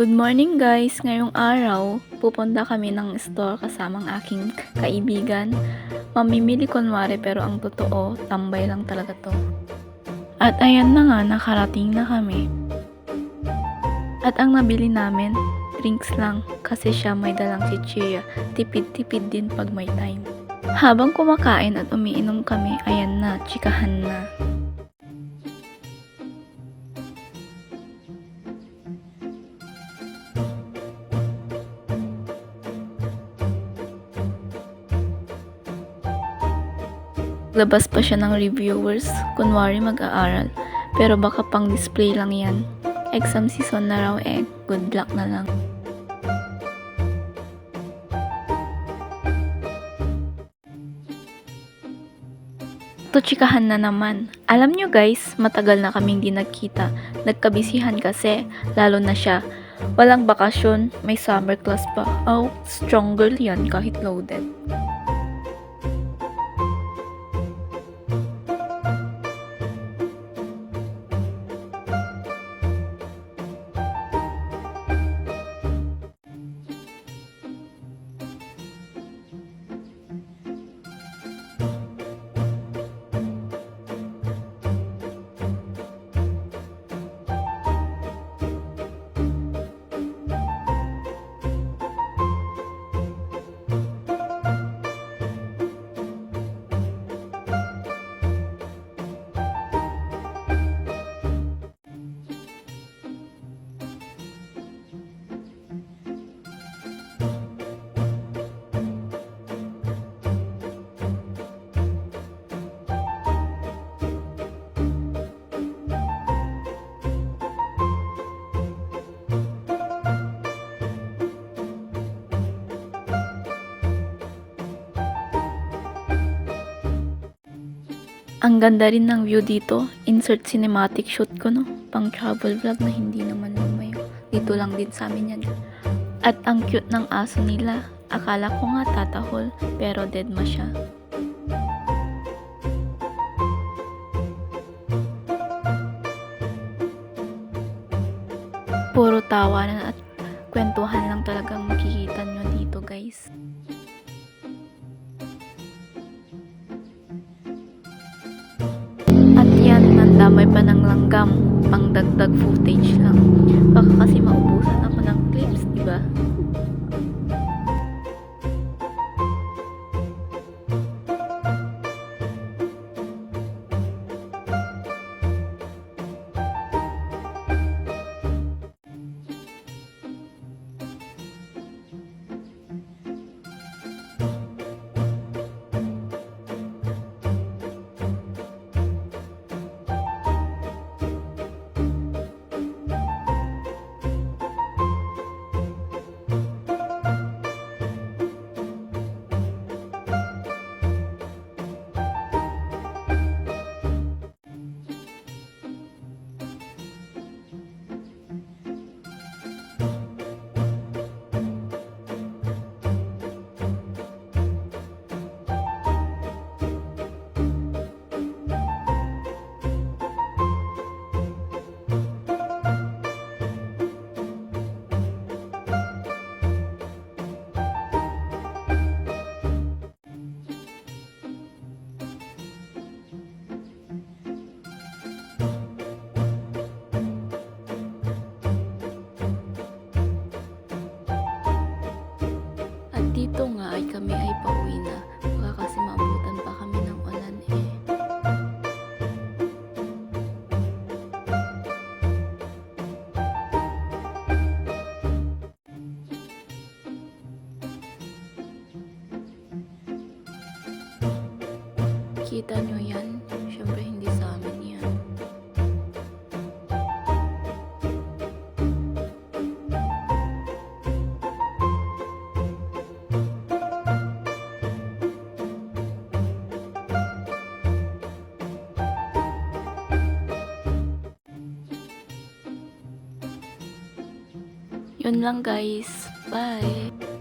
Good morning guys! Ngayong araw, pupunta kami ng store kasamang aking kaibigan. Mamimili kunwari pero ang totoo, tambay lang talaga to. At ayan na nga, nakarating na kami. At ang nabili namin, drinks lang kasi siya may dalang chichirya. Tipid-tipid din pag may time. Habang kumakain at umiinom kami, ayan na, chikahan na. Labas pa siya ng reviewers, kunwari mag-aaral, pero baka pang display lang yan. Exam season na raw good luck na lang. Chikahan na naman. Alam nyo guys, matagal na kaming di nagkita. Nagkabisihan kasi, lalo na siya. Walang bakasyon, may summer class pa. Oh, strong girl yan kahit loaded. Ang ganda rin ng view dito. Insert cinematic shoot ko, no? Pang travel vlog na hindi naman lumayo. Dito lang din sa amin yan. At ang cute ng aso nila. Akala ko nga tatahol, pero dead ma siya. Puro tawanan at kwentuhan lang talagang makikita nyo dito, guys. At yan, nandamay pa ng langgam, pang dagdag footage lang. Baka kasi maubusan ako ng clips, diba? Dito nga ay kami ay pauwi na. Baka kasi maabutan pa kami ng ulan eh. Kita nyo yan? Syempre hindi sa amin yan. Yun lang guys. Bye!